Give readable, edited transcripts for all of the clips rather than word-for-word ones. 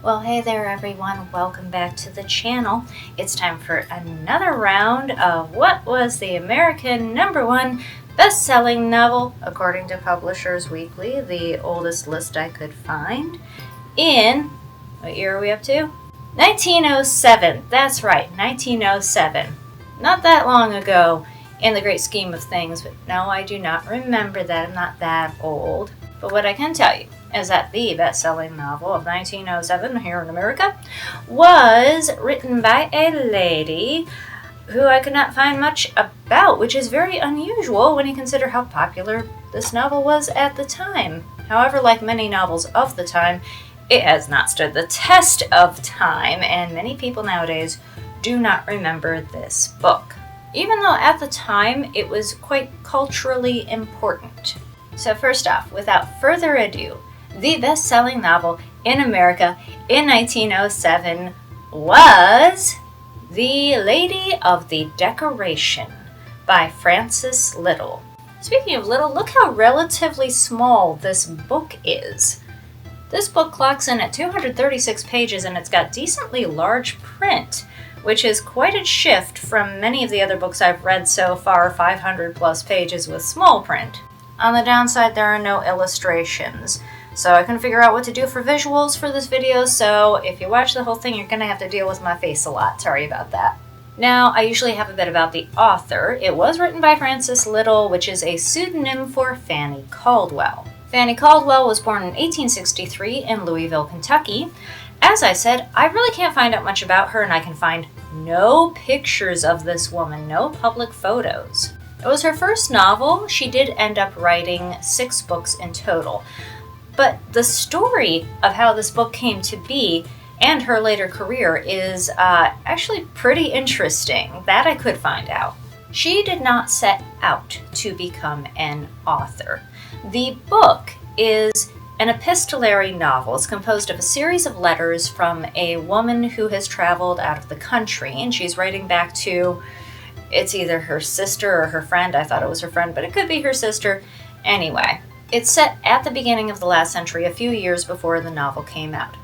Well, hey there everyone, welcome back to the channel. It's time for another round of what was the American #1 best-selling novel, according to Publishers Weekly, the oldest list I could find, in, what year are we up to? 1907, that's right, 1907. Not that long ago in the great scheme of things, but no, I do not remember that, I'm not that old. But what I can tell you is that the best-selling novel of 1907 here in America was written by a lady who I could not find much about, which is very unusual when you consider how popular this novel was at the time. However, like many novels of the time, it has not stood the test of time, and many people nowadays do not remember this book, even though at the time it was quite culturally important. So first off, without further ado, the best-selling novel in America in 1907 was The Lady of the Decoration by Frances Little. Speaking of Little, look how relatively small this book is. This book clocks in at 236 pages and it's got decently large print, which is quite a shift from many of the other books I've read so far, 500 plus pages with small print. On the downside, there are no illustrations. So I couldn't figure out what to do for visuals for this video, so if you watch the whole thing, you're going to have to deal with my face a lot. Sorry about that. Now, I usually have a bit about the author. It was written by Frances Little, which is a pseudonym for Fanny Caldwell. Fanny Caldwell was born in 1863 in Louisville, Kentucky. As I said, I really can't find out much about her, and I can find no pictures of this woman, no public photos. It was her first novel. She did end up writing 6 books in total. But the story of how this book came to be and her later career is actually pretty interesting. That I could find out. She did not set out to become an author. The book is an epistolary novel. It's composed of a series of letters from a woman who has traveled out of the country, and she's writing back to, it's either her sister or her friend. I thought it was her friend, but it could be her sister. Anyway. It's set at the beginning of the last century, a few years before the novel came out.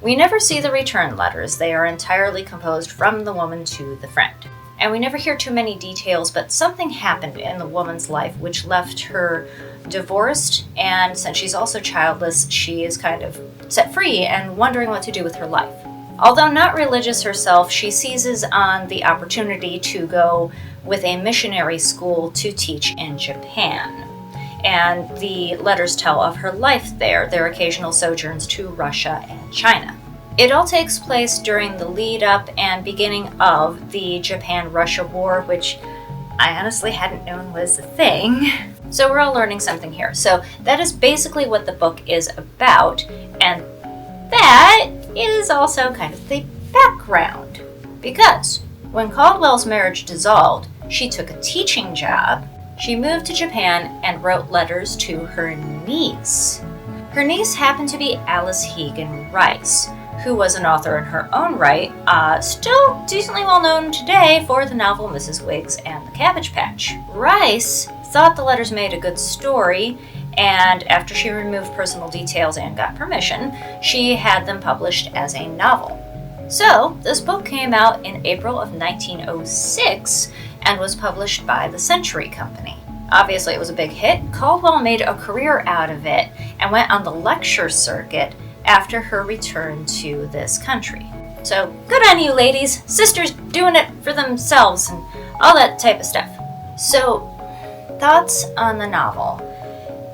We never see the return letters. They are entirely composed from the woman to the friend. And we never hear too many details, but something happened in the woman's life which left her divorced, and since she's also childless, she is kind of set free and wondering what to do with her life. Although not religious herself, she seizes on the opportunity to go with a missionary school to teach in Japan. And the letters tell of her life there, their occasional sojourns to Russia and China. It all takes place during the lead up and beginning of the Japan-Russia War, which I honestly hadn't known was a thing. So we're all learning something here. So that is basically what the book is about, and that is also kind of the background. Because when Caldwell's marriage dissolved, she took a teaching job. She moved to Japan and wrote letters to her niece. Her niece happened to be Alice Hegan Rice, who was an author in her own right, still decently well known today for the novel Mrs. Wiggs and the Cabbage Patch. Rice thought the letters made a good story, and after she removed personal details and got permission, she had them published as a novel. So, this book came out in April of 1906, and was published by the Century Company. Obviously, it was a big hit. Caldwell made a career out of it and went on the lecture circuit after her return to this country. So, good on you, ladies. Sisters doing it for themselves and all that type of stuff. So, thoughts on the novel.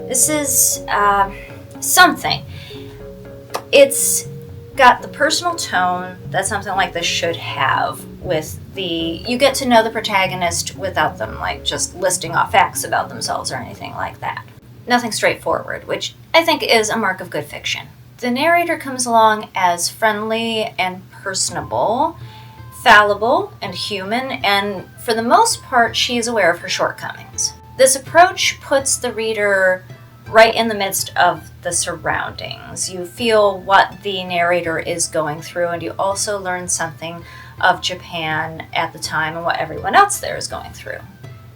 This is something. It's got the personal tone that something like this should have, with you get to know the protagonist without them like just listing off facts about themselves or anything like that. Nothing straightforward, which I think is a mark of good fiction. The narrator comes along as friendly and personable, fallible and human, and for the most part she is aware of her shortcomings. This approach puts the reader right in the midst of the surroundings. You feel what the narrator is going through, and you also learn something of Japan at the time and what everyone else there is going through.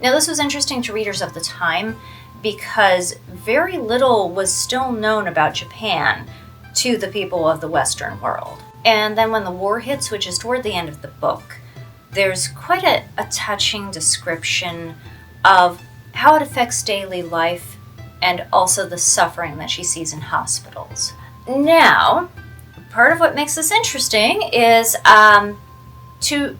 Now, this was interesting to readers of the time because very little was still known about Japan to the people of the Western world. And then when the war hits, which is toward the end of the book, there's quite a touching description of how it affects daily life and also the suffering that she sees in hospitals. Now, part of what makes this interesting is to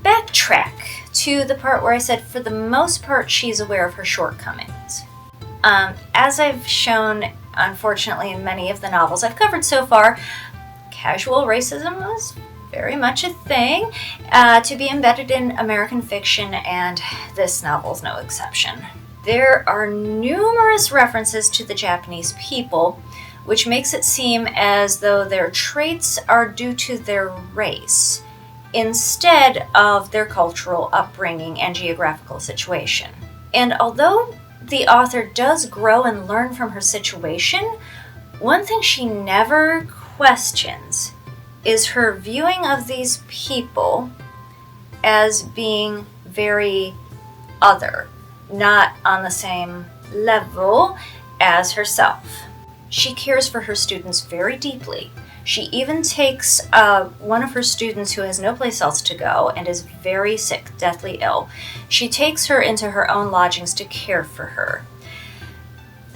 backtrack to the part where I said for the most part she's aware of her shortcomings. As I've shown, unfortunately, in many of the novels I've covered so far, casual racism was very much a thing to be embedded in American fiction, and this novel's no exception. There are numerous references to the Japanese people, which makes it seem as though their traits are due to their race, instead of their cultural upbringing and geographical situation. And although the author does grow and learn from her situation, one thing she never questions is her viewing of these people as being very other, not on the same level as herself. She cares for her students very deeply. She even takes one of her students who has no place else to go and is very sick, deathly ill. She takes her into her own lodgings to care for her.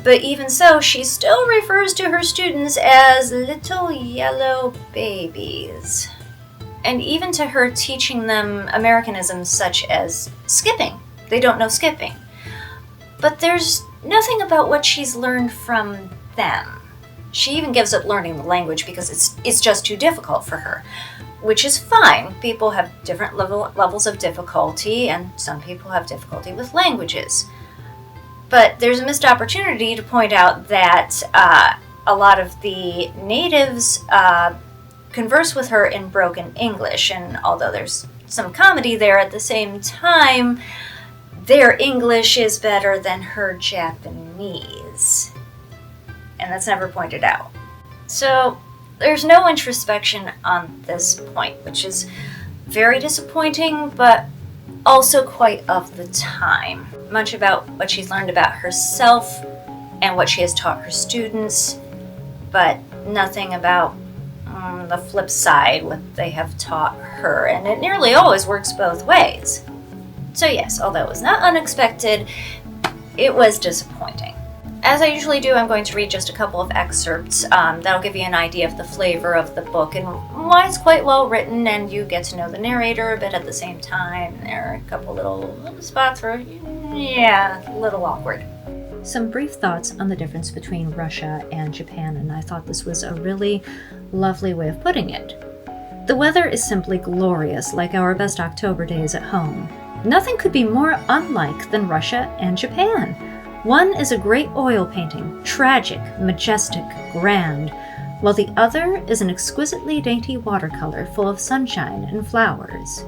But even so, she still refers to her students as little yellow babies. And even to her teaching them Americanisms such as skipping. They don't know skipping. But there's nothing about what she's learned from them. She even gives up learning the language because it's just too difficult for her, which is fine. People have different levels of difficulty, and some people have difficulty with languages. But there's a missed opportunity to point out that a lot of the natives converse with her in broken English, and although there's some comedy there, at the same time, their English is better than her Japanese. And that's never pointed out. So there's no introspection on this point, which is very disappointing, but also quite of the time. Much about what she's learned about herself and what she has taught her students, but nothing about the flip side, what they have taught her. And it nearly always works both ways. So yes, although it was not unexpected, it was disappointing. As I usually do, I'm going to read just a couple of excerpts. That'll give you an idea of the flavor of the book and why it's quite well written, and you get to know the narrator a bit at the same time. There are a couple little spots where, a little awkward. Some brief thoughts on the difference between Russia and Japan, and I thought this was a really lovely way of putting it. The weather is simply glorious, like our best October days at home. Nothing could be more unlike than Russia and Japan. One is a great oil painting, tragic, majestic, grand, while the other is an exquisitely dainty watercolor full of sunshine and flowers.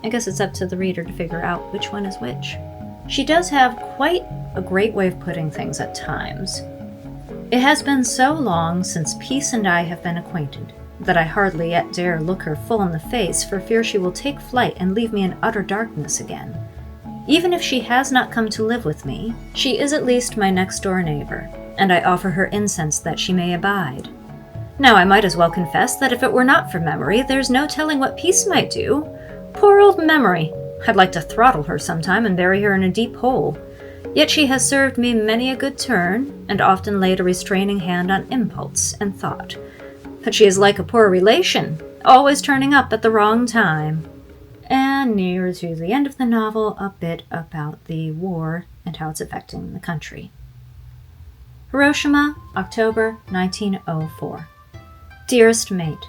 I guess it's up to the reader to figure out which one is which. She does have quite a great way of putting things at times. It has been so long since Peace and I have been acquainted that I hardly yet dare look her full in the face for fear she will take flight and leave me in utter darkness again. Even if she has not come to live with me, she is at least my next-door neighbor, and I offer her incense that she may abide. Now I might as well confess that if it were not for Memory, there's no telling what Peace might do. Poor old Memory! I'd like to throttle her sometime and bury her in a deep hole. Yet she has served me many a good turn, and often laid a restraining hand on impulse and thought. But she is like a poor relation, always turning up at the wrong time. And near to the end of the novel, a bit about the war and how it's affecting the country. Hiroshima, October 1904. Dearest mate,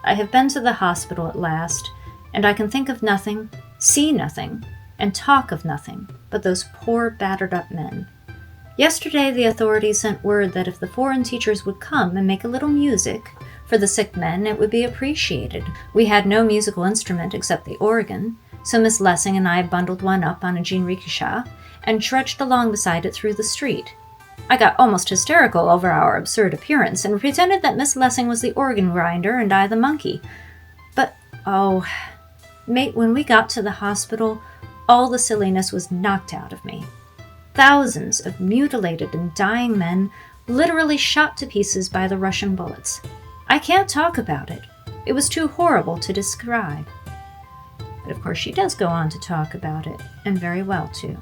I have been to the hospital at last, and I can think of nothing, see nothing, and talk of nothing but those poor battered-up men. Yesterday the authorities sent word that if the foreign teachers would come and make a little music for the sick men, it would be appreciated. We had no musical instrument except the organ, so Miss Lessing and I bundled one up on a jinrikisha and trudged along beside it through the street. I got almost hysterical over our absurd appearance and pretended that Miss Lessing was the organ grinder and I the monkey. But, mate, when we got to the hospital, all the silliness was knocked out of me. Thousands of mutilated and dying men literally shot to pieces by the Russian bullets. I can't talk about it. It was too horrible to describe. But of course she does go on to talk about it, and very well too.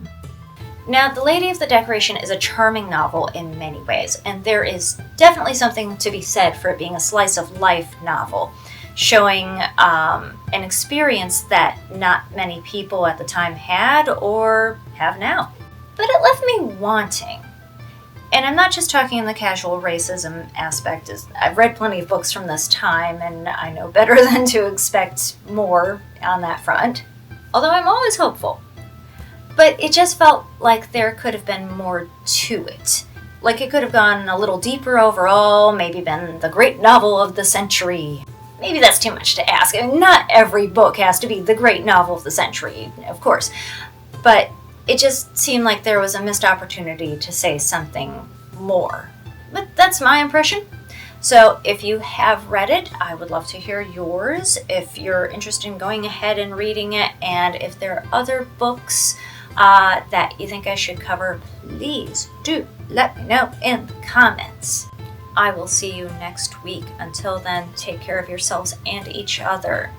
Now, The Lady of the Decoration is a charming novel in many ways, and there is definitely something to be said for it being a slice of life novel, showing an experience that not many people at the time had or have now. But it left me wanting. And I'm not just talking in the casual racism aspect. I've read plenty of books from this time, and I know better than to expect more on that front, although I'm always hopeful. But it just felt like there could have been more to it. Like it could have gone a little deeper overall, maybe been the great novel of the century. Maybe that's too much to ask. I mean, not every book has to be the great novel of the century, of course. But it just seemed like there was a missed opportunity to say something more. But that's my impression. So if you have read it, I would love to hear yours. If you're interested in going ahead and reading it, and if there are other books that you think I should cover, please do let me know in the comments. I will see you next week. Until then, take care of yourselves and each other.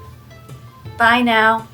Bye now.